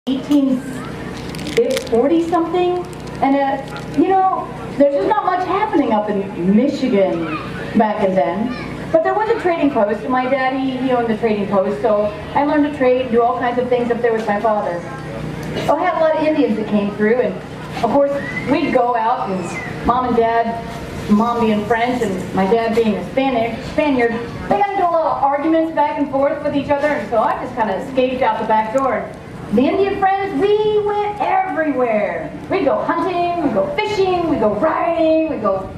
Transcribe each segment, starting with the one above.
1840 something, and you know, there's just not much happening up in Michigan back then. But there was a trading post, and my daddy, he owned the trading post, so I learned to trade and do all kinds of things up there with my father. So I had a lot of Indians that came through, and of course, we'd go out, and Mom and Dad, Mom being French and my dad being a Spaniard, they got into a lot of arguments back and forth with each other, and so I just kind of escaped out the back door. The Indian friends, we went everywhere. We'd go hunting, we'd go fishing, we'd go riding, we'd go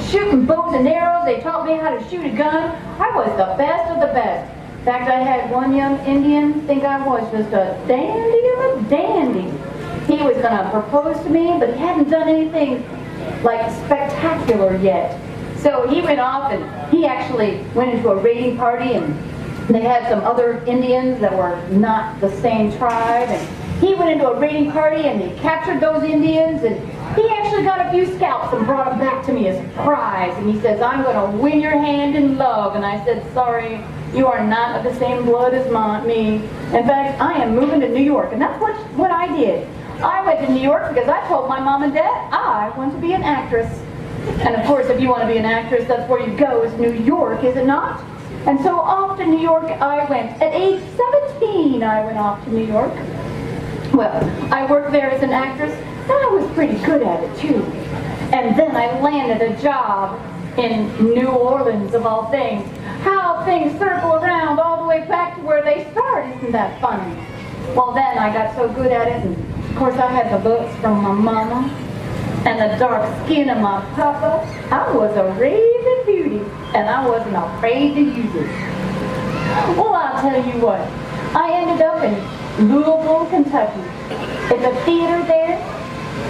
shooting bows and arrows. They taught me how to shoot a gun. I was the best of the best. In fact, I had one young Indian think I was just a dandy of a dandy. He was going to propose to me, but he hadn't done anything like spectacular yet. So he went off and he actually went into a raiding party, and they had some other Indians that were not the same tribe, and he went into a raiding party and he captured those Indians, and he actually got a few scalps and brought them back to me as a prize, and he says, "I'm going to win your hand in love." And I said, "Sorry, you are not of the same blood as me. In fact, I am moving to New York." And that's what I did. I went to New York because I told my mom and dad I want to be an actress. And of course, if you want to be an actress, that's where you go, is New York, is it not? And so off to New York I went. At age 17, I went off to New York. Well, I worked there as an actress, and I was pretty good at it too. And then I landed a job in New Orleans, of all things. How things circle around all the way back to where they started. Isn't that funny? Well, then I got so good at it, and of course I had the looks from my mama and the dark skin of my papa. I was a raving beauty, and I wasn't afraid to use it. Well, I'll tell you what. I ended up in Louisville, Kentucky, at the theater there.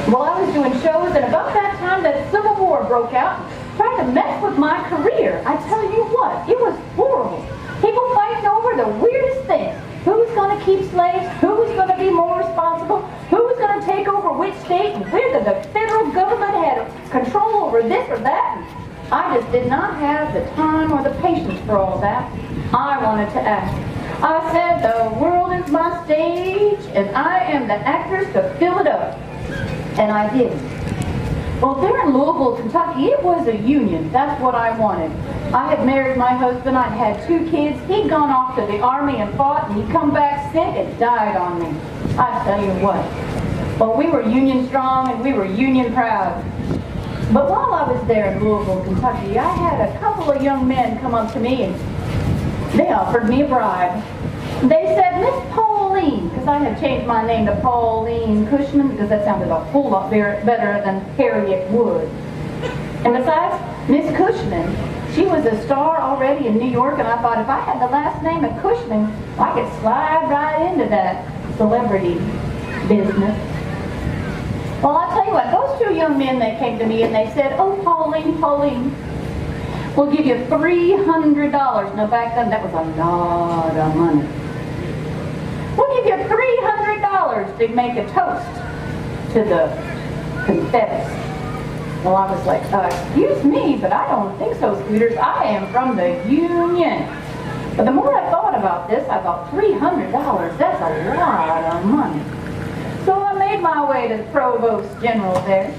Well, I was doing shows, and about that time the Civil War broke out, trying to mess with my career. I tell you what, it was horrible. People fighting over the weirdest things. Who's going to keep slaves? Who's going to be more responsible? Who's going to take over which state? And whether the federal government had control over this or that? I just did not have the time or the patience for all that. I wanted to act. I said, the world is my stage, and I am the actress to fill it up. And I did. Well, there in Louisville, Kentucky, it was a union. That's what I wanted. I had married my husband. I'd had 2 kids. He'd gone off to the army and fought, and he'd come back sick and died on me. I tell you what. Well, we were union strong and we were union proud. But while I was there in Louisville, Kentucky, I had a couple of young men come up to me, and they offered me a bribe. They said, "Miss Pauline," because I had changed my name to Pauline Cushman because that sounded a whole lot better than Harriet Wood. And besides, Miss Cushman, she was a star already in New York, and I thought if I had the last name of Cushman, I could slide right into that celebrity business. Well, I'll tell you what, those 2 young men that came to me and they said, "Oh, Pauline, we'll give you $300. Now, back then, that was a lot of money. "We'll give you $300 to make a toast to the Confederacy." Well, I was like, "Excuse me, but I don't think so, Scooters. I am from the Union." But the more I thought about this, I thought, $300, that's a lot of money. So I made my way to the Provost General there,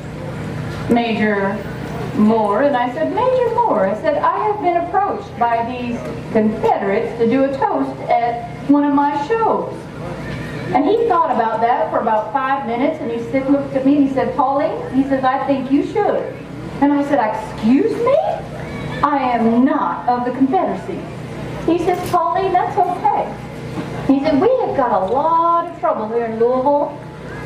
Major Moore, and I said, "Major Moore," I said, "I have been approached by these Confederates to do a toast at one of my shows." And he thought about that for about 5 minutes, and he looked at me and he said, "Pauline," he says, "I think you should." And I said, "Excuse me? I am not of the Confederacy." He says, "Pauline, that's okay." He said, "We have got a lot of trouble here in Louisville.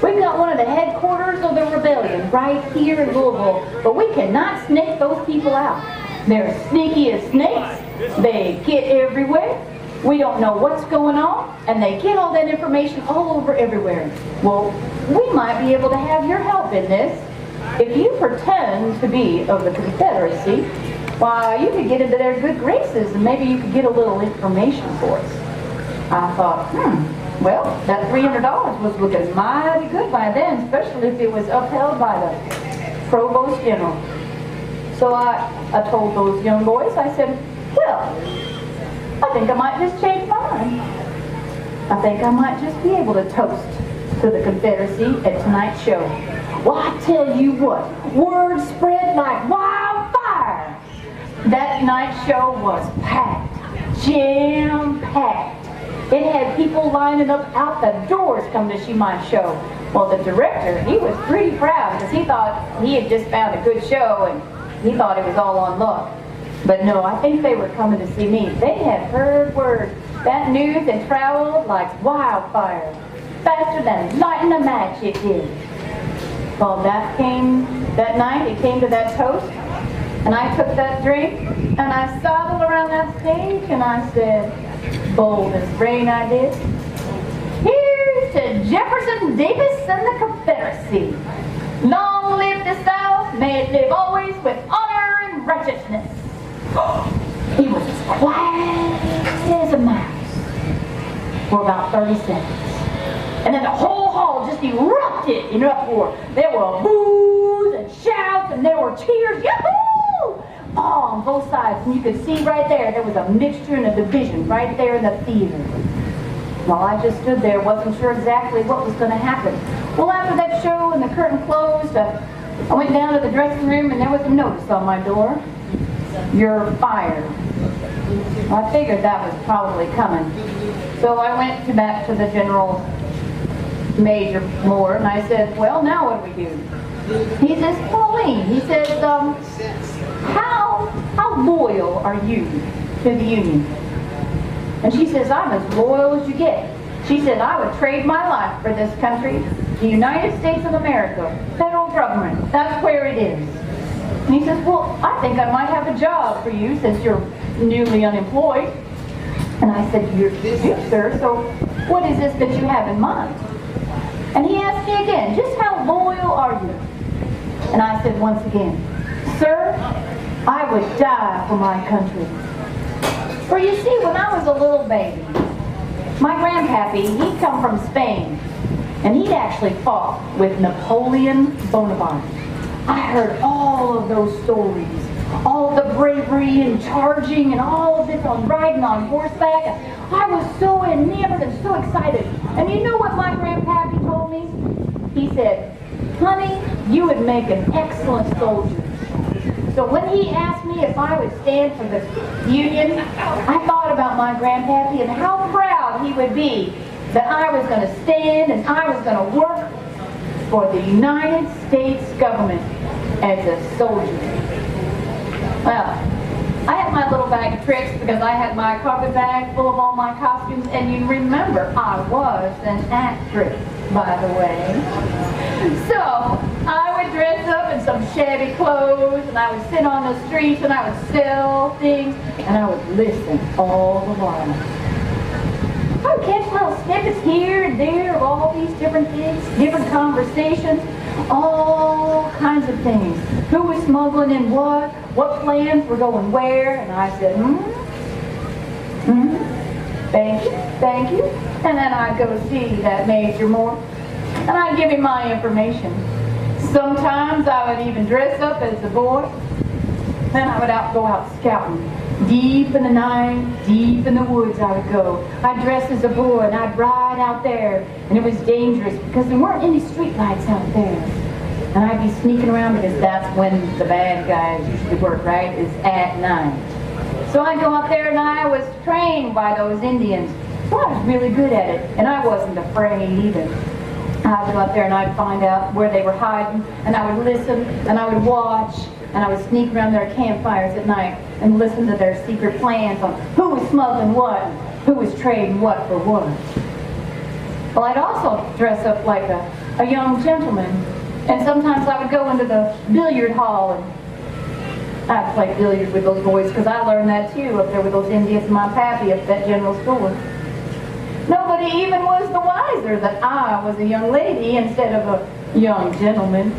We've got one of the headquarters of the rebellion right here in Louisville, but we cannot snake those people out. They're sneaky as snakes. They get everywhere. We don't know what's going on, and they get all that information all over everywhere. Well, we might be able to have your help in this. If you pretend to be of the Confederacy, why, you could get into their good graces, and maybe you could get a little information for us." I thought, well, that $300 was looking mighty good by then, especially if it was upheld by the Provost General. So I told those young boys, I said, "Well, I think I might just change my mind." I think I might just be able to toast to the Confederacy at tonight's show. Well, I tell you what, word spread like wildfire. That night's show was packed, jam-packed. It had people lining up out the doors coming to see my show. Well, the director, he was pretty proud because he thought he had just found a good show and he thought it was all on luck. But no, I think they were coming to see me. They had heard word. That news had traveled like wildfire. Faster than lighting a match it did. Well, that night, it came to that toast, and I took that drink, and I sidled around that stage, and I said, bold as rain I did, here's to Jefferson Davis and the Confederacy. Long live the South, may it live always with honor and righteousness. He was as quiet as a mouse for about 30 seconds. And then the whole hall just erupted in uproar. There were boos and shouts and there were cheers. Yahoo! All on both sides. And you could see right there was a mixture and a division right there in the theater. Well, I just stood there, wasn't sure exactly what was going to happen. Well, after that show and the curtain closed, I went down to the dressing room and there was a notice on my door. You're fired. Well, I figured that was probably coming. So I went back to the General Major Moore and I said, well, now what do we do? He says, Pauline, he says, how loyal are you to the Union? And she says, I'm as loyal as you get. She said, I would trade my life for this country, the United States of America, federal government, that's where it is. And he says, well, I think I might have a job for you since you're newly unemployed. And I said, you're sir, so what is this that you have in mind? And he asked me again, just how loyal are you? And I said once again, sir, I would die for my country. For you see, when I was a little baby, my grandpappy, he'd come from Spain, and he'd actually fought with Napoleon Bonaparte. I heard all of those stories, all of the bravery and charging and all of this on riding on horseback. I was so enamored and so excited. And you know what my grandpappy told me? He said, honey, you would make an excellent soldier. So when he asked me if I would stand for the Union, I thought about my grandpappy and how proud he would be that I was going to stand and I was going to work for the United States government as a soldier. Well, I had my little bag of tricks because I had my carpet bag full of all my costumes, and you remember I was an actress, by the way. So I would dress up in some shabby clothes, and I would sit on the streets, and I would sell things, and I would listen all the while. I would catch little snippets here and there of all these different things, different conversations, all kinds of things. Who was smuggling in what plans were going where, and I said, thank you. And then I'd go see that Major Moore, and I'd give him my information. Sometimes I would even dress up as a boy, then I would go out scouting. Deep in the night, deep in the woods I would go. I'd dress as a boy and I'd ride out there, and it was dangerous because there weren't any street lights out there. And I'd be sneaking around because that's when the bad guys usually work, right? Is at night. So I'd go out there and I was trained by those Indians. So I was really good at it, and I wasn't afraid either. I'd go out there and I'd find out where they were hiding, and I would listen and I would watch, and I would sneak around their campfires at night and listen to their secret plans on who was smuggling what, who was trading what for what. Well, I'd also dress up like a young gentleman, and sometimes I would go into the billiard hall and I'd play billiards with those boys because I learned that too up there with those Indians and my pappy up at that general store. Nobody even was the wiser that I was a young lady instead of a young gentleman.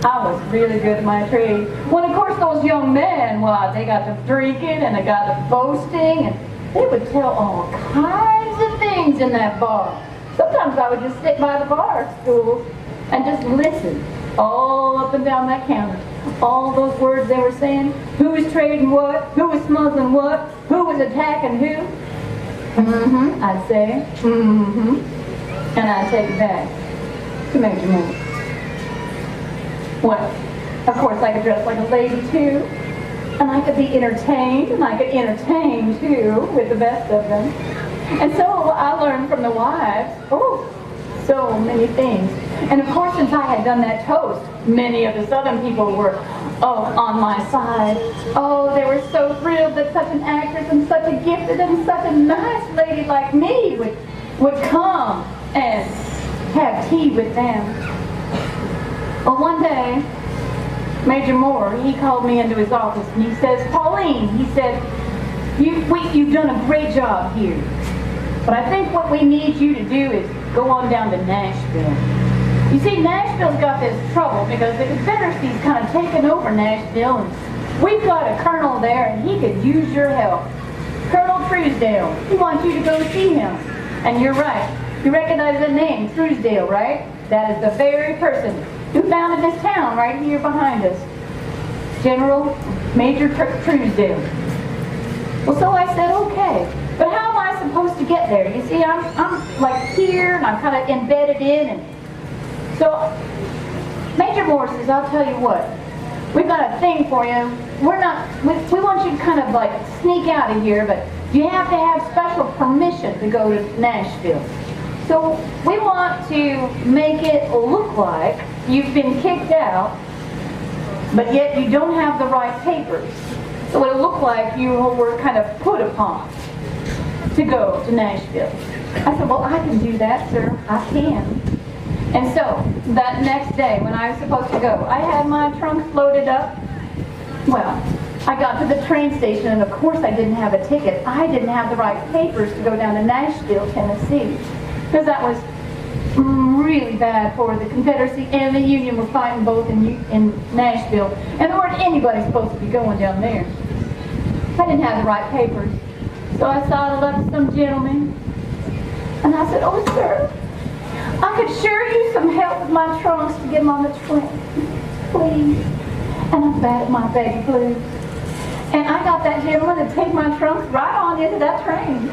I was really good at my trade. Well, of course, those young men, well, they got to drinking and they got to boasting, and they would tell all kinds of things in that bar. Sometimes I would just sit by the bar stools and just listen all up and down that counter. All those words they were saying, who was trading what, who was smuggling what, who was attacking who. Mm-hmm, I'd say. Mm-hmm. And I'd take it back to Major Moore. Well, of course I could dress like a lady too. And I could be entertained, and I could entertain too with the best of them. And so I learned from the wives, so many things. And of course, since I had done that toast, many of the Southern people were, on my side. Oh, they were so thrilled that such an actress and such a gifted and such a nice lady like me would come and have tea with them. Well, one day, Major Moore, he called me into his office and he says, Pauline, he said, you've done a great job here. But I think what we need you to do is go on down to Nashville. You see, Nashville's got this trouble because the Confederacy's kind of taken over Nashville, and we've got a colonel there and he could use your help. Colonel Truesdale, he wants you to go see him. And you're right. You recognize the name, Truesdale, right? That is the very person who founded this town right here behind us. General Major Truesdale. Well, so I said, okay. But how am I supposed to get there? You see, I'm like here, and I'm kind of embedded in. And so Major Moore says, I'll tell you what. We've got a thing for you. We want you to kind of like sneak out of here, but you have to have special permission to go to Nashville. So we want to make it look like you've been kicked out, but yet you don't have the right papers. So it'll look like you were kind of put upon to go to Nashville. I said, well, I can do that, sir. I can. And so that next day when I was supposed to go, I had my trunks loaded up. Well, I got to the train station, and of course I didn't have a ticket. I didn't have the right papers to go down to Nashville, Tennessee, because that was really bad for the Confederacy and the Union were fighting both in Nashville, and there weren't anybody supposed to be going down there. I didn't have the right papers, so I sidled up to some gentleman, and I said, oh, sir, I could sure use some help with my trunks to get them on the train, please. And I'm bad at my baby blues. And I got that gentleman to take my trunks right on into that train.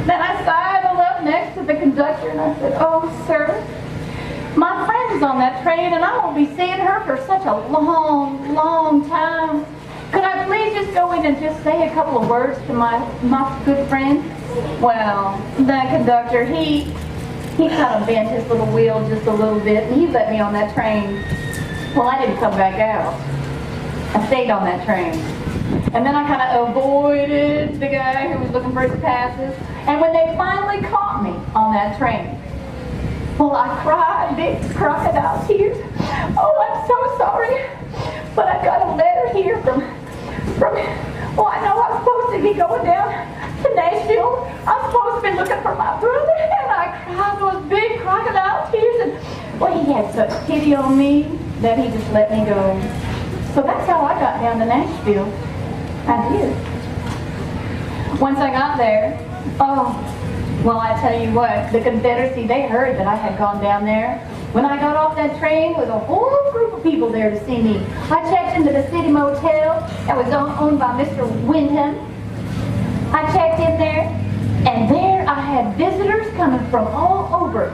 Then I sidled up next to the conductor and I said, oh, sir, my friend is on that train and I won't be seeing her for such a long, long time. Could I please just go in and just say a couple of words to my good friend? Well, that conductor, he kind of bent his little wheel just a little bit and he let me on that train. Well, I didn't come back out. I stayed on that train. And then I kind of avoided the guy who was looking for his passes. And when they finally caught me on that train, well, I cried big crocodile tears. Oh, I'm so sorry. But I got a letter here from I know I'm supposed to be going down to Nashville. I'm supposed to be looking for my brother. And I cried those big crocodile tears. And, well, he had such pity on me that he just let me go. So that's how I got down to Nashville. I did. Once I got there, well, I tell you what, the Confederacy, they heard that I had gone down there. When I got off that train, there was a whole group of people there to see me. I checked into the city motel that was owned by Mr. Wyndham. I checked in there, and there I had visitors coming from all over.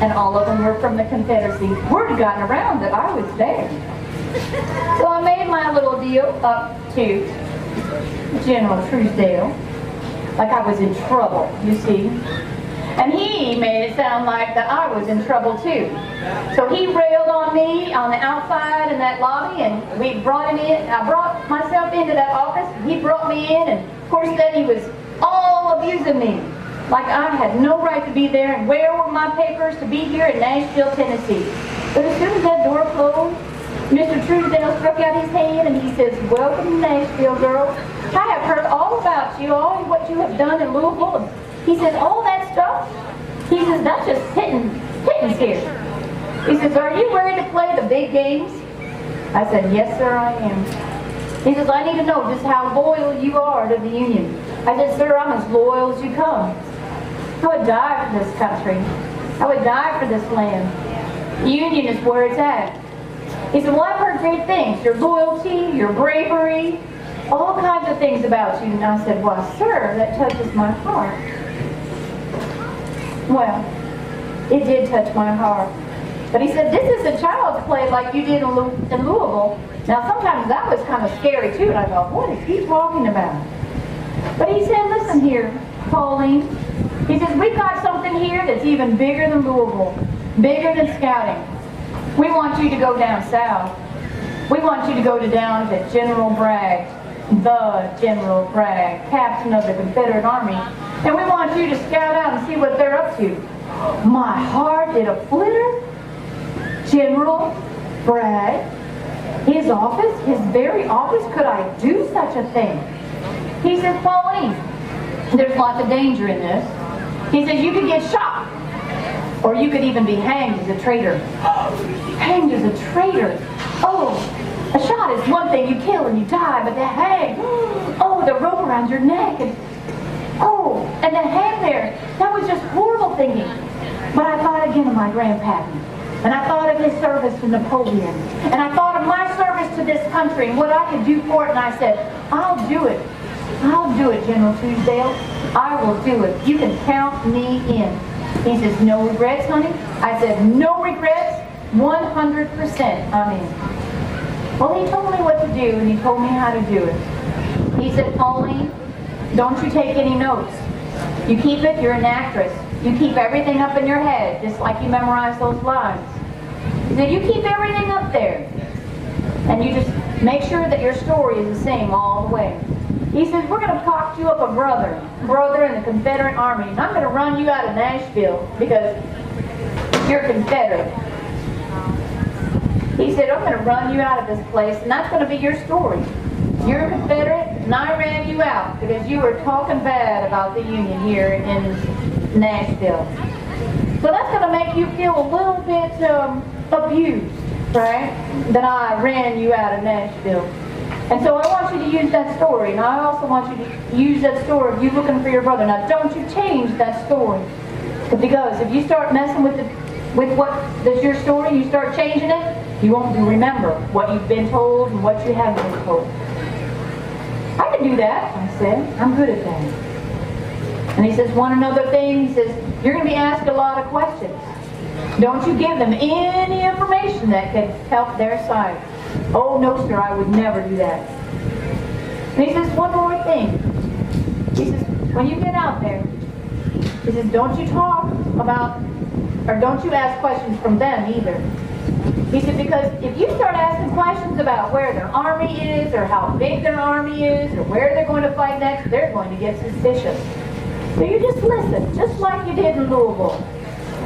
And all of them were from the Confederacy. Word had gotten around that I was there. So I made my little deal up to General Truesdale, like I was in trouble, you see. And he made it sound like that I was in trouble too. So he railed on me on the outside in that lobby, and we brought him in. I brought myself into that office, and he brought me in, and of course then he was all abusing me. Like I had no right to be there, and where were my papers to be here in Nashville, Tennessee? But as soon as that door closed, Mr. Truesdale struck out his hand and he says, welcome to Nashville, girl. I have heard all about you, all what you have done in Louisville. He says, all that stuff? He says, that's just pittance here. He says, are you ready to play the big games? I said, yes, sir, I am. He says, I need to know just how loyal you are to the Union. I said, sir, I'm as loyal as you come. I would die for this country. I would die for this land. The Union is where it's at. He said, well, I've heard great things. Your loyalty, your bravery, all kinds of things about you. And I said, well, sir, that touches my heart. Well, it did touch my heart. But he said, this is a child's play like you did in Louisville. Now, sometimes that was kind of scary, too. And I thought, what is he talking about? But he said, listen here, Pauline. He says, we've got something here that's even bigger than Louisville, bigger than scouting. We want you to go down south. We want you to go down to General Bragg, the General Bragg, captain of the Confederate Army. And we want you to scout out and see what they're up to. My heart did a flitter. General Bragg, his office, his very office, could I do such a thing? He says, Pauline, there's lots of danger in this. He says, you could get shot, or you could even be hanged as a traitor. Hanged as a traitor? Oh, a shot is one thing, you kill and you die, but the hang, oh, the rope around your neck, and oh, and the hang there, that was just horrible thinking. But I thought again of my grandpappy. And I thought of his service to Napoleon. And I thought of my service to this country and what I could do for it. And I said, I'll do it. I'll do it, General Truesdale. I will do it. You can count me in. He says, no regrets, honey? I said, no regrets, 100% I'm in. Well, he told me what to do, and he told me how to do it. He said, Pauline, don't you take any notes. You keep it, you're an actress. You keep everything up in your head, just like you memorize those lines. He said, you keep everything up there. And you just make sure that your story is the same all the way. He says, we're going to talk you up a brother in the Confederate Army. And I'm going to run you out of Nashville because you're Confederate. He said, I'm going to run you out of this place, and that's going to be your story. You're a Confederate, and I ran you out because you were talking bad about the Union here in Nashville. So that's going to make you feel a little bit abused, right? That I ran you out of Nashville. And so I want you to use that story, and I also want you to use that story of you looking for your brother. Now, don't you change that story, because if you start messing with what is your story, you start changing it, you won't remember what you've been told and what you haven't been told. I can do that, I said. I'm good at that. And he says, one another thing, he says, you're going to be asked a lot of questions. Don't you give them any information that could help their side. Oh, no, sir, I would never do that. And he says, one more thing. He says, when you get out there, he says, don't you talk about, or don't you ask questions from them either. He said, because if you start asking questions about where their army is, or how big their army is, or where they're going to fight next, they're going to get suspicious. So you just listen, just like you did in Louisville.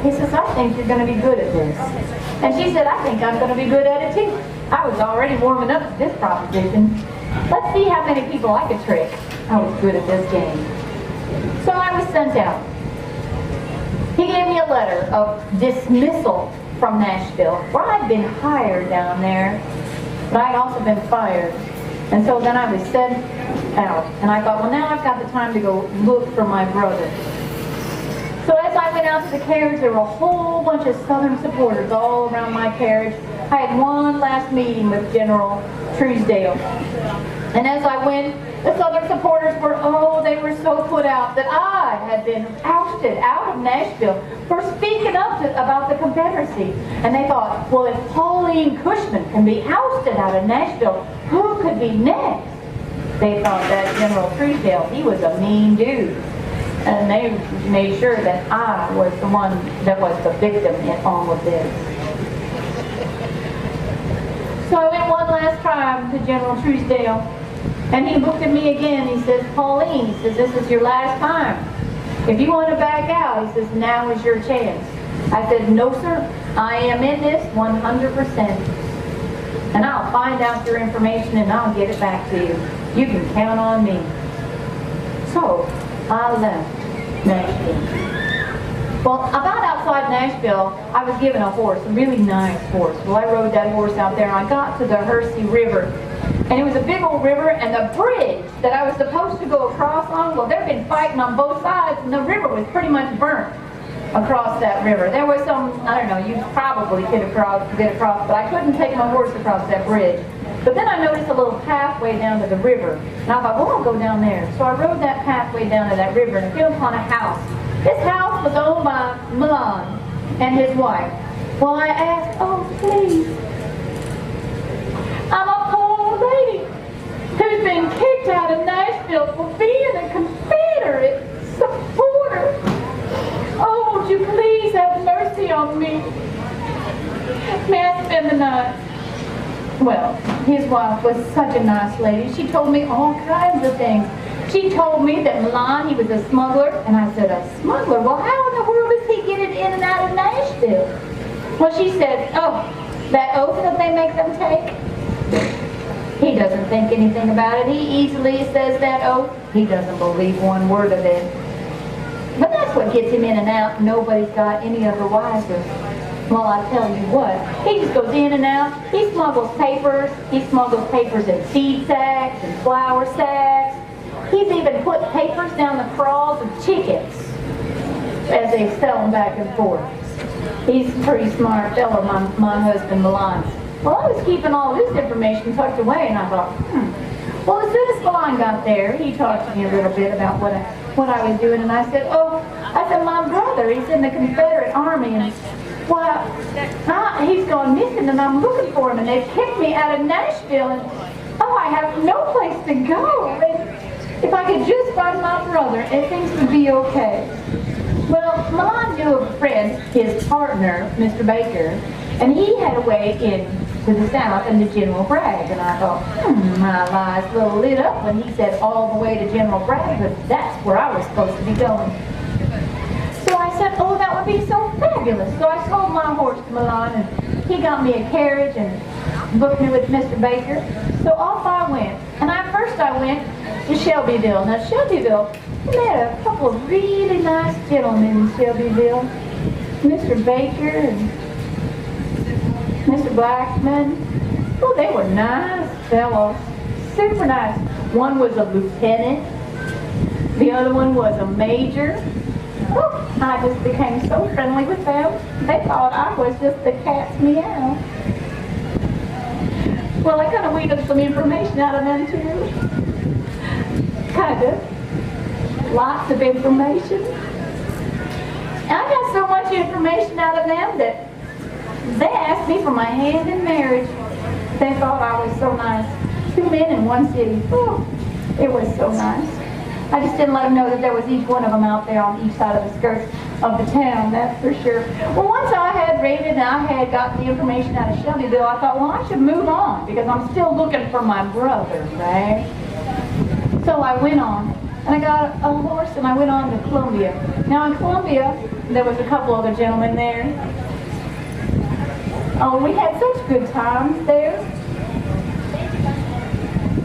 He says, I think you're going to be good at this. And she said, I think I'm going to be good at it too. I was already warming up to this proposition. Let's see how many people I could trick. I was good at this game. So I was sent out. He gave me a letter of dismissal from Nashville, where I'd been hired down there, but I'd also been fired. And so then I was sent out. And I thought, well, now I've got the time to go look for my brother. So as I went out to the carriage, there were a whole bunch of Southern supporters all around my carriage. I had one last meeting with General Truesdale. And as I went, the Southern supporters were, they were so put out that I had been ousted out of Nashville for speaking up about the Confederacy. And they thought, well, if Pauline Cushman can be ousted out of Nashville, who could be next? They thought that General Truesdale, he was a mean dude. And they made sure that I was the one that was the victim in all of this. So I went one last time to General Truesdale, and he looked at me again. He says, Pauline, he says, this is your last time. If you want to back out, he says, now is your chance. I said, no, sir, I am in this 100%. And I'll find out your information and I'll get it back to you. You can count on me. So I left Nashville. Well, about outside Nashville, I was given a horse, a really nice horse. Well, I rode that horse out there, and I got to the Hersey River. And it was a big old river, and the bridge that I was supposed to go across on, well, they'd been fighting on both sides, and the river was pretty much burnt across that river. There was some, I don't know, you probably could get across, but I couldn't take my horse across that bridge. But then I noticed a little pathway down to the river, and I thought, well, I'll go down there. So I rode that pathway down to that river, and I came upon a house. This house was owned by Milan and his wife. Well, I asked, oh, please. I'm a poor lady who's been kicked out of Nashville for being a Confederate supporter. Oh, won't you please have mercy on me? May I spend the night? Well, his wife was such a nice lady. She told me all kinds of things. She told me that Milan, he was a smuggler, and I said, a smuggler? Well, how in the world is he getting in and out of Nashville? Well, she said, oh, that oath that they make them take? He doesn't think anything about it. He easily says that oath. He doesn't believe one word of it. But that's what gets him in and out. Nobody's got any of the wiser. Well, I tell you what, he just goes in and out. He smuggles papers. He smuggles papers in seed sacks and flour sacks. He's even put papers down the crawls of chickens as they sell them back and forth. He's a pretty smart fellow, my husband Milan. Well, I was keeping all this information tucked away, and I thought, Well, as soon as Milan got there, he talked to me a little bit about what I was doing, and I said, my brother, he's in the Confederate Army, and he's gone missing, and I'm looking for him, and they've kicked me out of Nashville, and I have no place to go, and if I could just find my brother, and things would be okay. Well, Milan knew of a friend, his partner, Mr. Baker, and he had a way in to the south and to General Bragg, and I thought, my eyes a little lit up when he said all the way to General Bragg, but that's where I was supposed to be going. So I said, oh, that would be so fabulous. So I sold my horse to Milan, and he got me a carriage and booked me with Mr. Baker. So off I went, and first I went to Shelbyville. Now Shelbyville, we met a couple of really nice gentlemen in Shelbyville, Mr. Baker and Mr. Blackman. Oh, they were nice fellows, super nice. One was a lieutenant, the other one was a major. Oh, I just became so friendly with them. They thought I was just the cat's meow. Well, I kind of weeded some information out of them too. Kind of. Lots of information. And I got so much information out of them that they asked me for my hand in marriage. They thought I was so nice. 2 men in one city. Oh, it was so nice. I just didn't let them know that there was each one of them out there on each side of the skirts of the town, that's for sure. Well, once I had raided and I had gotten the information out of Shelbyville, I thought, well, I should move on because I'm still looking for my brother, right? So I went on, and I got a horse, and I went on to Columbia. Now in Columbia, there was a couple other gentlemen there. Oh, we had such good times there.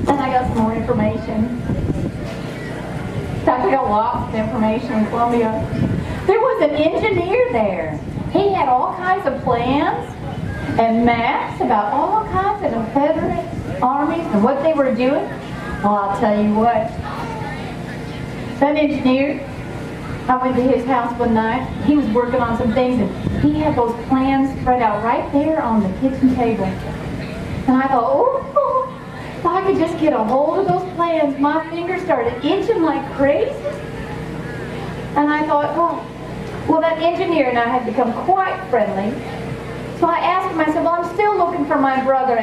And I got some more information. I got lots of information in Columbia. There was an engineer there. He had all kinds of plans and maps about all kinds of Confederate armies and what they were doing. Well, I'll tell you what. That engineer, I went to his house one night. He was working on some things, and he had those plans spread out right there on the kitchen table. And I thought, if I could just get a hold of those plans, my fingers started itching like crazy. And I thought, well, that engineer and I had become quite friendly. So I asked him, I said, well, I'm still looking for my brother,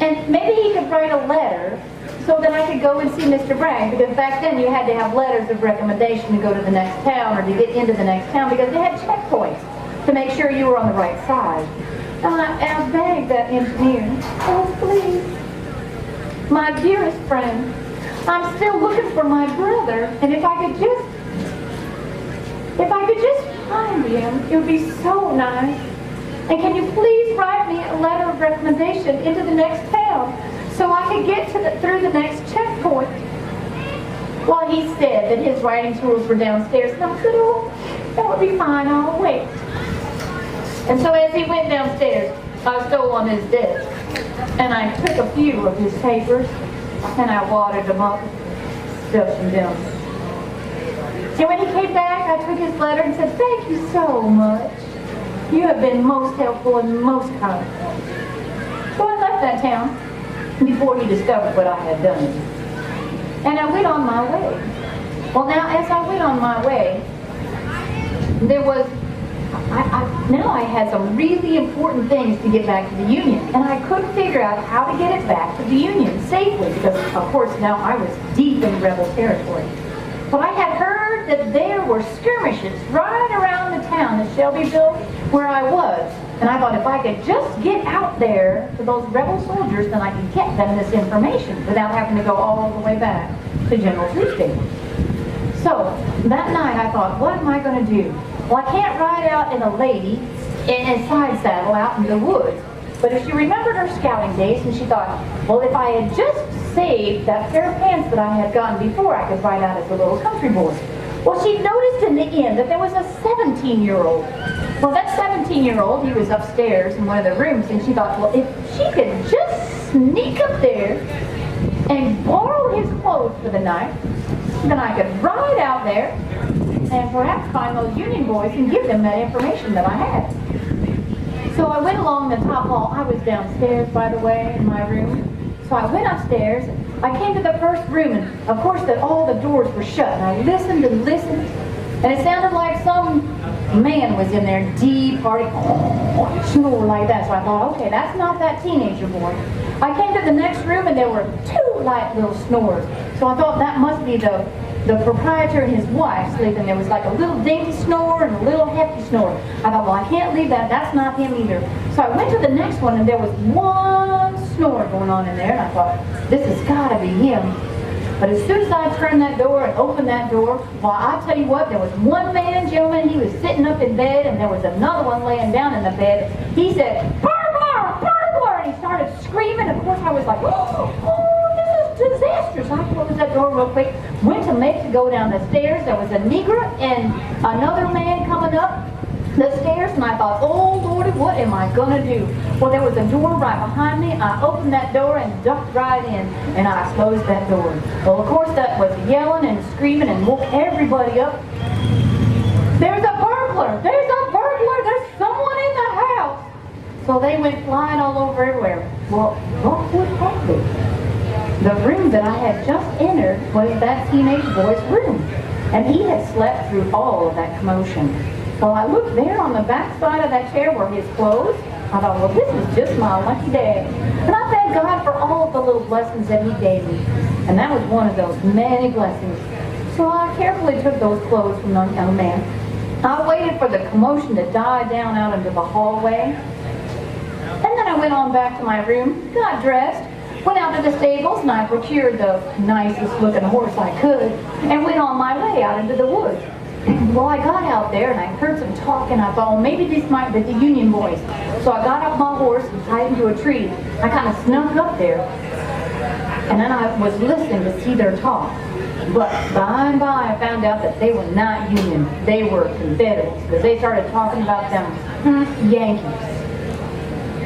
and maybe he could write a letter so that I could go and see Mr. Bragg, because back then you had to have letters of recommendation to go to the next town or to get into the next town, because they had checkpoints to make sure you were on the right side. And I begged that engineer, oh, please. My dearest friend, I'm still looking for my brother, and if I could just find him, it would be so nice. And can you please write me a letter of recommendation into the next town so I could get through the next checkpoint? Well, he said that his writing tools were downstairs, and I said, oh, that would be fine, I'll wait. And so as he went downstairs, I stole on his desk. And I took a few of his papers, and I watered them up, stuffed them down. And when he came back, I took his letter and said, thank you so much. You have been most helpful and most kind. So I left that town before he discovered what I had done. And I went on my way. Well, now, as I went on my way, there was, now I had some really important things to get back to the Union, and I couldn't figure out how to get it back to the Union safely, because of course now I was deep in rebel territory. But I had heard that there were skirmishes right around the town of Shelbyville where I was, and I thought if I could just get out there to those rebel soldiers, then I could get them this information without having to go all the way back to General Truesdale. So that night I thought, what am I going to do? Well, I can't ride out in a lady in a side saddle out in the woods. But if she remembered her scouting days, and she thought, well, if I had just saved that pair of pants that I had gotten before, I could ride out as a little country boy. Well, she noticed in the inn that there was a 17-year-old. Well, that 17-year-old, he was upstairs in one of the rooms, and she thought, well, if she could just sneak up there and borrow his clothes for the night, then I could ride out there and perhaps find those Union boys and give them that information that I had. So I went along the top hall. I was downstairs, by the way, in my room. So I went upstairs. I came to the first room, and of course all the doors were shut. And I listened and listened, and it sounded like some man was in there, deep, hearty, snore like that. So I thought, okay, that's not that teenager boy. I came to the next room, and there were two light little snores. So I thought that must be the proprietor and his wife sleeping. There was like a little dainty snore and a little hefty snore. I thought, well, I can't leave that. That's not him either. So I went to the next one, and there was one snore going on in there, and I thought, this has got to be him. But as soon as I turned that door and opened that door, well, I tell you what, there was one man, gentlemen, he was sitting up in bed, and there was another one laying down in the bed. He said, burglar, burglar, and he started screaming. Of course, I was like, oh, this is disastrous. I closed that door real quick, went to make to go down the stairs. There was a Negro and another man coming up the stairs, and I thought, oh Lordy, what am I gonna do? Well, there was a door right behind me. I opened that door and ducked right in, and I closed that door. Well, of course, that was yelling and screaming and woke everybody up. There's a burglar! There's a burglar! There's someone in the house! So they went flying all over everywhere. Well, what would happen? The room that I had just entered was that teenage boy's room, and he had slept through all of that commotion. So I looked there on the back side of that chair were his clothes. I thought, well, this is just my lucky day. And I thank God for all of the little blessings that he gave me. And that was one of those many blessings. So I carefully took those clothes from the young man. I waited for the commotion to die down out into the hallway. And then I went on back to my room, got dressed, went out to the stables, and I procured the nicest looking horse I could, and went on my way out into the woods. Well, I got out there, and I heard some talk, and I thought, well, maybe this might be the Union boys. So I got off my horse and tied him to a tree. I kind of snuck up there, and then I was listening to see their talk. But by and by, I found out that they were not Union. They were Confederates, because they started talking about them Yankees.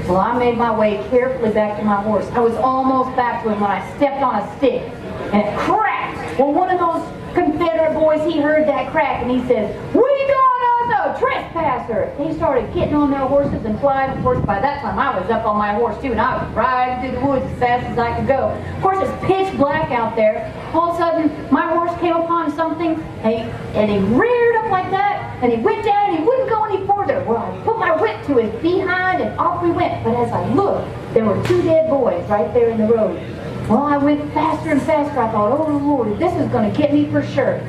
Well, I made my way carefully back to my horse. I was almost back to him when I stepped on a stick, and it cracked. Well, one of those Confederate boys, he heard that crack, and he said, "We got us a trespasser!" They started getting on their horses and flying. Of course, by that time, I was up on my horse, too, and I was riding through the woods as fast as I could go. Of course, it's pitch black out there. All of a sudden, my horse came upon something, and he reared up like that, and he went down, and he wouldn't go any further. Well, I put my whip to his behind, and off we went. But as I looked, there were two dead boys right there in the road. Well, I went faster and faster. I thought, oh Lord, this is going to get me for sure.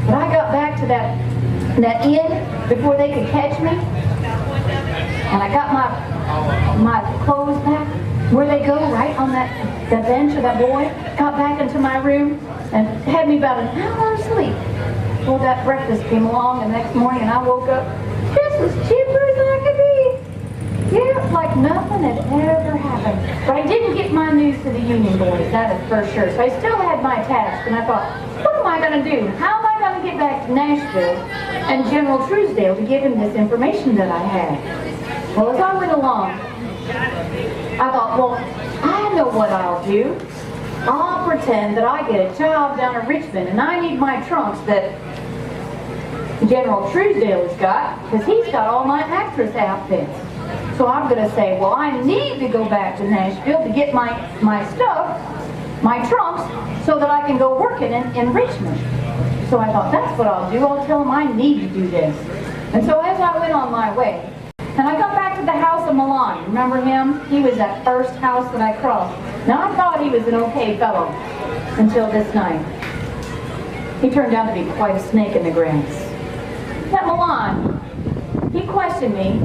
But I got back to that inn before they could catch me, and I got my clothes back where they go, right on that bench of that boy. Got back into my room and had me about an hour of sleep. Well, that breakfast came along the next morning, and I woke up just as chipper as I could be. Yeah, like nothing had ever happened. But I didn't get my news to the Union boys, that is for sure. So I still had my task, and I thought, what am I going to do? How am I going to get back to Nashville and General Truesdale to give him this information that I had? Well, as I went along, I thought, well, I know what I'll do. I'll pretend that I get a job down in Richmond, and I need my trunks that General Truesdale has got, because he's got all my actress outfits. So I'm going to say, well, I need to go back to Nashville to get my stuff, my trunks, so that I can go working in Richmond. So I thought, that's what I'll do. I'll tell them I need to do this. And so as I went on my way, and I got back to the house of Milan. Remember him? He was that first house that I crossed. Now I thought he was an okay fellow until this night. He turned out to be quite a snake in the grass. That Milan, he questioned me,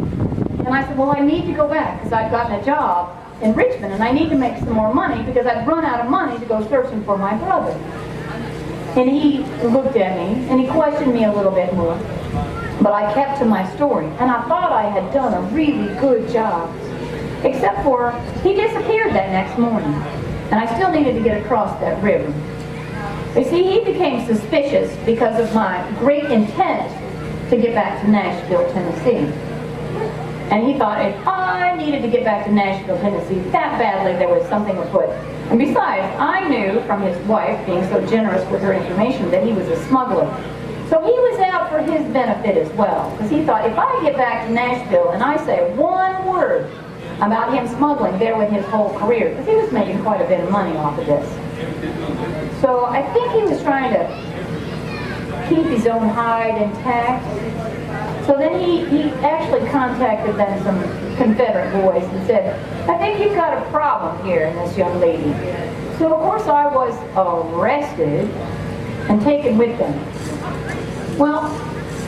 and I said, well, I need to go back because I've gotten a job in Richmond and I need to make some more money because I'd run out of money to go searching for my brother. And he looked at me and he questioned me a little bit more. But I kept to my story, and I thought I had done a really good job. Except for, he disappeared that next morning, and I still needed to get across that river. You see, he became suspicious because of my great intent to get back to Nashville, Tennessee. And he thought if I needed to get back to Nashville, Tennessee that badly, there was something afoot. And besides, I knew from his wife being so generous with her information that he was a smuggler. So he was out for his benefit as well, because he thought if I get back to Nashville and I say one word about him smuggling, there went his whole career, because he was making quite a bit of money off of this. So I think he was trying to keep his own hide intact. So then he actually contacted then some Confederate boys and said, I think you've got a problem here in this young lady. So of course I was arrested and taken with them. Well,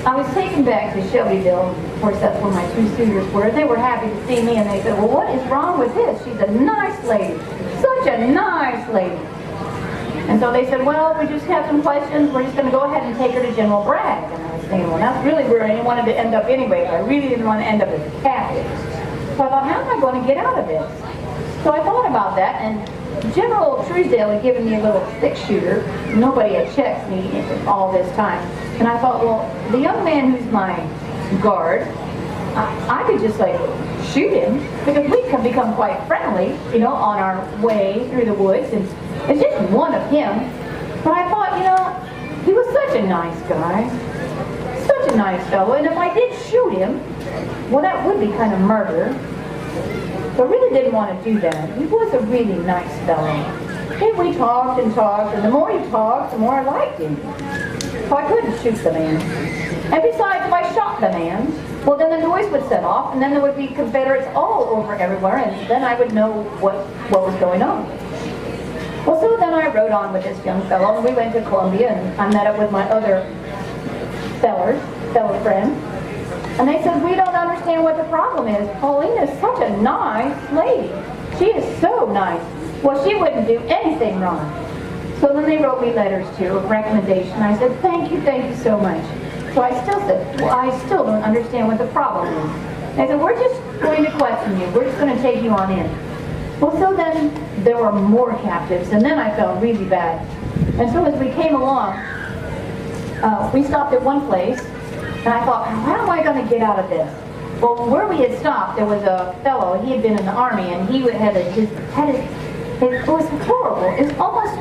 I was taken back to Shelbyville. Of course, that's where my two suitors were. They were happy to see me, and they said, well, what is wrong with this? She's a nice lady. Such a nice lady. And so they said, well, we just have some questions. We're just going to go ahead and take her to General Bragg. And I was thinking, well, that's really where I wanted to end up anyway. I really didn't want to end up as a captive. So I thought, how am I going to get out of this? So I thought about that, and General Truesdale had given me a little six-shooter. Nobody had checked me all this time. And I thought, well, the young man who's my guard, I could just like shoot him because we can become quite friendly, you know, on our way through the woods. And it's just one of him. But I thought, you know, he was such a nice guy, such a nice fellow. And if I did shoot him, well, that would be kind of murder. So I really didn't want to do that. He was a really nice fellow. And we talked and talked, and the more he talked, the more I liked him. So I couldn't shoot the man. And besides, if I shot the man, well, then the noise would set off, and then there would be Confederates all over everywhere, and then I would know what was going on. Well, so then I rode on with this young fellow, and we went to Columbia, and I met up with my other fellow friends. And they said, we don't understand what the problem is. Pauline is such a nice lady. She is so nice. Well, she wouldn't do anything wrong. So then they wrote me letters too, of recommendation. I said, thank you so much. So I still said, well, I still don't understand what the problem is. They said, we're just going to question you. We're just going to take you on in. Well, so then there were more captives, and then I felt really bad. And so as we came along, we stopped at one place, and I thought, how am I going to get out of this? Well, where we had stopped, there was a fellow, he had been in the army, and he had his it was horrible. It was almost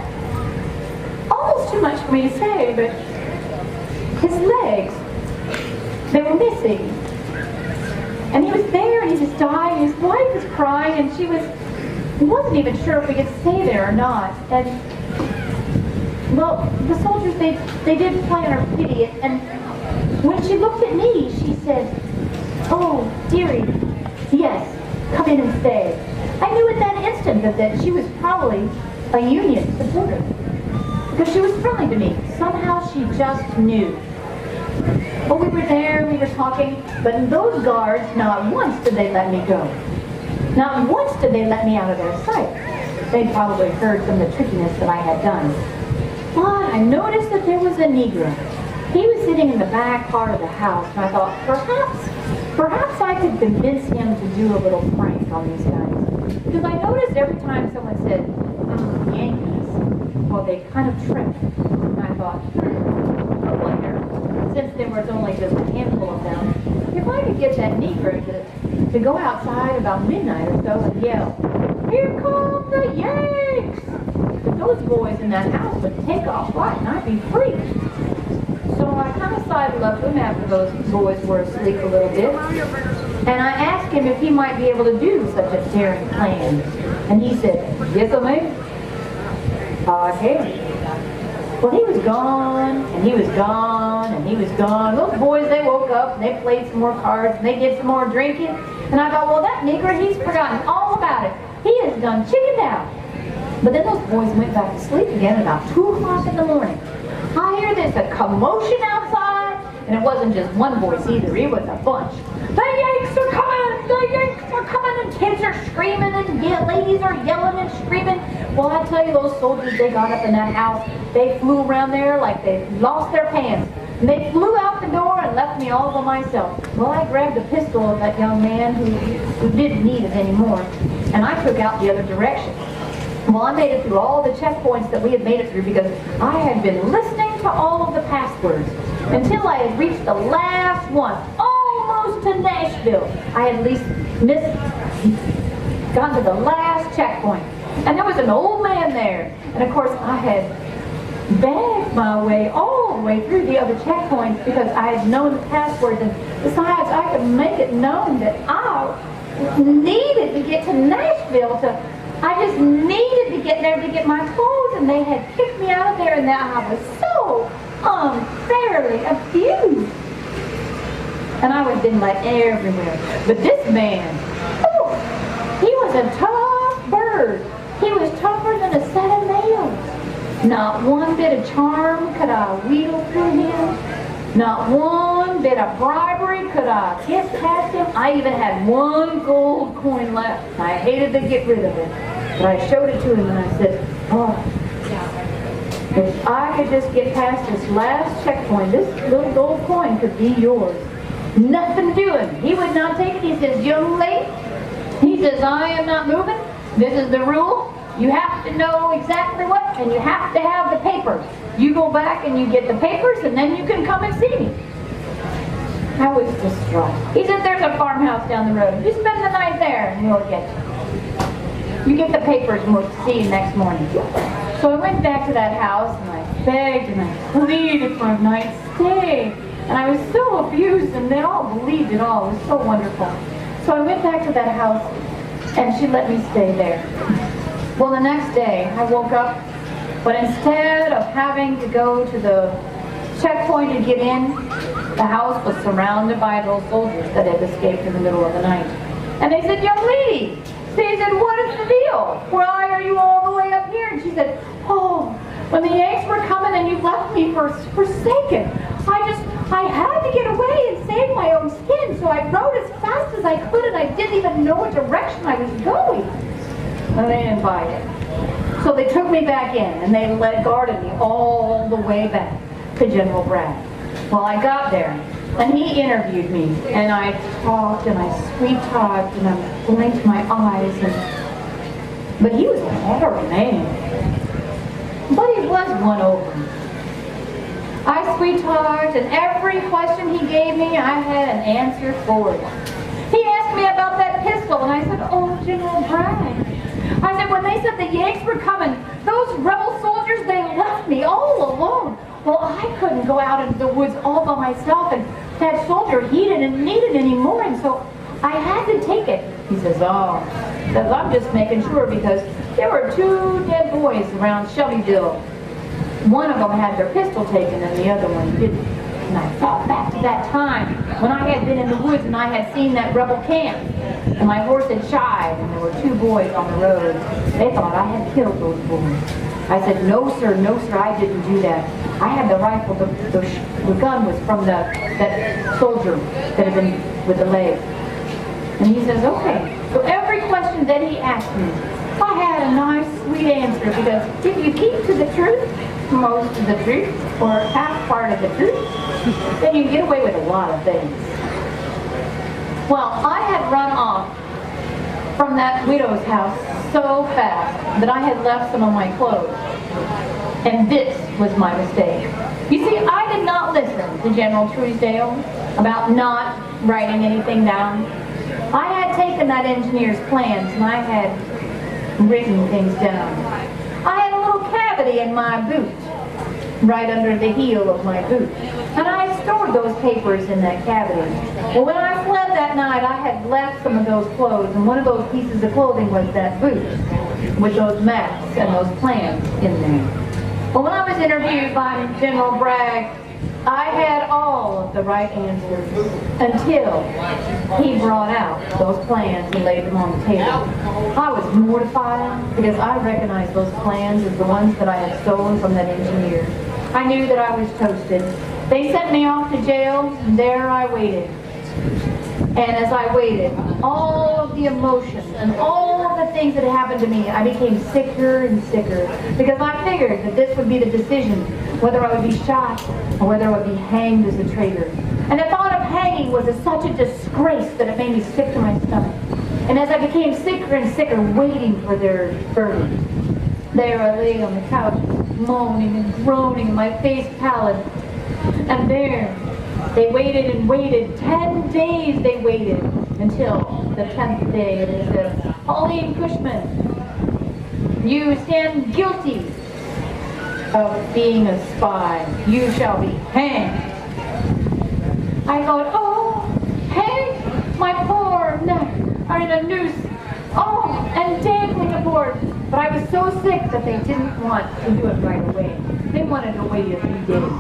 too much for me to say, but his legs, they were missing. And he was there, and he just died, and his wife was crying, and he wasn't even sure if we could stay there or not. And, well, the soldiers, they did plan her pity, and when she looked at me, she said, oh, dearie, yes, come in and stay. I knew at that instant that she was probably a Union supporter, because she was friendly to me. Somehow she just knew. Well, we were there, we were talking, but those guards, not once did they let me go. Not once did they let me out of their sight. They'd probably heard from the trickiness that I had done. But I noticed that there was a Negro. He was sitting in the back part of the house, and I thought, perhaps I could convince him to do a little prank on these guys. Because I noticed every time someone said, Yankees, well, they kind of trembled. And I thought, I wonder, since there was only just a handful of them, if I could get that Negro to go outside about midnight or so and yell, here come the Yanks! But those boys in that house would take off right and I'd be free. So I kind of sidled up to him after those boys were asleep a little bit, and I asked him if he might be able to do such a daring plan. And he said, yes, I may. I can. Well, he was gone, and he was gone, gone, and he was gone. Those boys, they woke up, and they played some more cards, and they did some more drinking. And I thought, well, that nigger, he's forgotten all about it. He has done chickened out. But then those boys went back to sleep again at about 2 o'clock in the morning. I hear this, a commotion outside, and it wasn't just one voice either, it was a bunch. The Yanks are coming! The Yanks are coming! And kids are screaming, and ladies are yelling and screaming. Well, I tell you, those soldiers, they got up in that house. They flew around there like they lost their pants. And they flew out the door and left me all by myself. Well, I grabbed a pistol of that young man who didn't need it anymore, and I took out the other direction. Well, I made it through all the checkpoints that we had made it through because I had been listening to all of the passwords until I had reached the last one, almost to Nashville. I had at least gone to the last checkpoint. And there was an old man there. And of course, I had bagged my way all the way through the other checkpoints because I had known the passwords. And besides, I could make it known that I needed to get to Nashville I just needed to get there to get my clothes, and they had kicked me out of there, and that I was so unfairly abused. And I was been let everywhere. But this man, he was a tough bird. He was tougher than a set of nails. Not one bit of charm could I wheel through him. Not one bit of bribery could I get past him. I even had one gold coin left. I hated to get rid of it. But I showed it to him and I said, if I could just get past this last checkpoint, this little gold coin could be yours. Nothing doing. He would not take it. He says, young lady, he says, I am not moving. This is the rule. You have to know exactly what, and you have to have the papers. You go back and you get the papers, and then you can come and see me. I was distraught. He said, there's a farmhouse down the road. You spend the night there, and we'll get you. You get the papers, and we'll see you next morning. So I went back to that house, and I begged, and I pleaded for a night's stay. And I was so abused, and they all believed it all. It was so wonderful. So I went back to that house, and she let me stay there. Well, the next day, I woke up, but instead of having to go to the checkpoint to get in, the house was surrounded by those soldiers that had escaped in the middle of the night. And they said, young lady, they said, what is the deal? Why are you all the way up here? And she said, oh, when the Yanks were coming and you left me forsaken, I had to get away and save my own skin, so I rode as fast as I could, and I didn't even know what direction I was going. And they didn't buy it. So they took me back in, and they guarded me all the way back to General Bragg. Well, I got there, and he interviewed me, and I talked, and I sweet-talked, and I blinked my eyes, but he was a hard man. But he was won over. I sweet-talked, and every question he gave me, I had an answer for it. He asked me about that pistol, and I said, oh, General Bragg. I said, when they said the Yanks were coming, those rebel soldiers, they left me all alone. Well, I couldn't go out into the woods all by myself, and that soldier, he didn't need it anymore, and so I had to take it. He says, oh, because I'm just making sure, because there were 2 dead boys around Shelbyville. One of them had their pistol taken and the other one didn't. And I thought back to that time when I had been in the woods and I had seen that rebel camp. And my horse had shied and there were 2 boys on the road. They thought I had killed those boys. I said, no sir, I didn't do that. I had the rifle, the gun was from that soldier that had been with the leg. And he says, okay. So every question that he asked me, I had a nice sweet answer, because if you keep to the truth, most of the truth, or half part of the truth, then you get away with a lot of things. Well, I had run off from that widow's house so fast that I had left some of my clothes. And this was my mistake. You see, I did not listen to General Truesdale about not writing anything down. I had taken that engineer's plans and I had written things down. I had a little cavity in my boot, right under the heel of my boot. And I stored those papers in that cavity. Well, when I fled that night, I had left some of those clothes, and one of those pieces of clothing was that boot with those maps and those plans in there. Well, when I was interviewed by General Bragg, I had all of the right answers until he brought out those plans and laid them on the table. I was mortified because I recognized those plans as the ones that I had stolen from that engineer. I knew that I was toasted. They sent me off to jail, and there I waited. And as I waited, all of the emotions and all of the things that had happened to me, I became sicker and sicker because I figured that this would be the decision, whether I would be shot or whether I would be hanged as a traitor. And the thought of hanging was such a disgrace that it made me sick to my stomach. And as I became sicker and sicker, waiting for their verdict, there I lay on the couch, moaning and groaning, my face pallid. And there, they waited and waited. 10 days they waited until the 10th day. They said, Pauline Cushman, you stand guilty of being a spy. You shall be hanged. I thought, oh, hanged? My poor neck are in a noose. Oh, and dangling aboard. But I was so sick that they didn't want to do it right away. They wanted to wait a few days.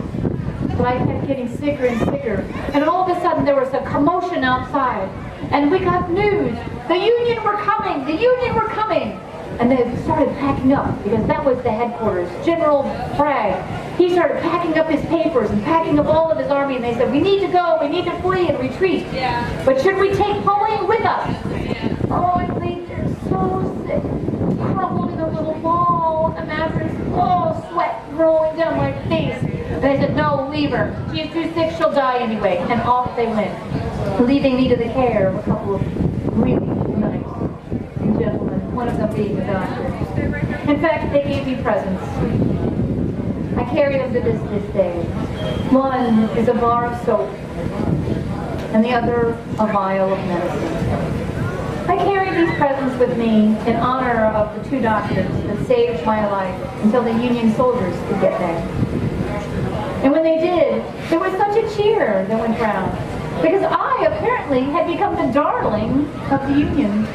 But I kept getting sicker and sicker. And all of a sudden there was a commotion outside. And we got news. The Union were coming. The Union were coming. And they started packing up because that was the headquarters. General Bragg, he started packing up his papers and packing up all of his army. And they said, we need to go. We need to flee and retreat. Yeah. But should we take Pauline with us? Yeah. Oh, I lay there so sick. Crumpled in a little ball on the mattress. Oh, sweat rolling down my face. And they said, no, leave her. She is too sick, she'll die anyway. And off they went, leaving me to the care of a couple of really nice gentlemen, one of them being a doctor. In fact, they gave me presents. I carry them to this day. One is a bar of soap, and the other a vial of medicine. I carry these presents with me in honor of the two doctors that saved my life until the Union soldiers could get there. And when they did, there was such a cheer that went round, because I apparently had become the darling of the Union.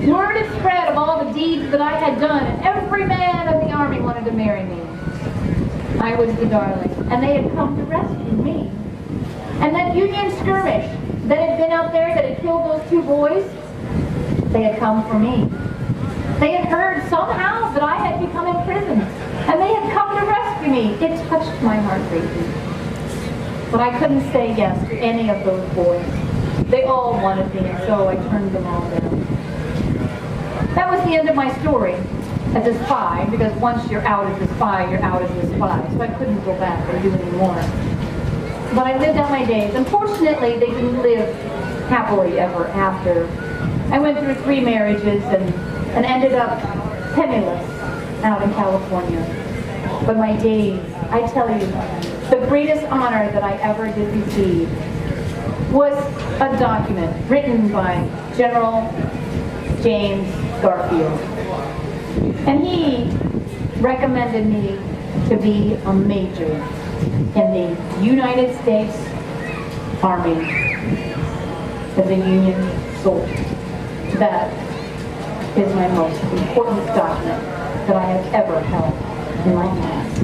Word had spread of all the deeds that I had done, and every man of the army wanted to marry me. I was the darling, and they had come to rescue me. And that Union skirmish that had been out there that had killed those two boys, they had come for me. They had heard somehow that I had become imprisoned, and they had come to rescue me. It touched my heart greatly. But I couldn't say yes to any of those boys. They all wanted me, and so I turned them all down. That was the end of my story as a spy, because once you're out as a spy, you're out as a spy. So I couldn't go back or do any more. But I lived out my days. Unfortunately, they didn't live happily ever after. I went through 3 marriages and ended up penniless out in California. But my days, I tell you, the greatest honor that I ever did receive was a document written by General James Garfield. And he recommended me to be a major in the United States Army as a Union soldier. That is my most important document that I have ever held in my hands.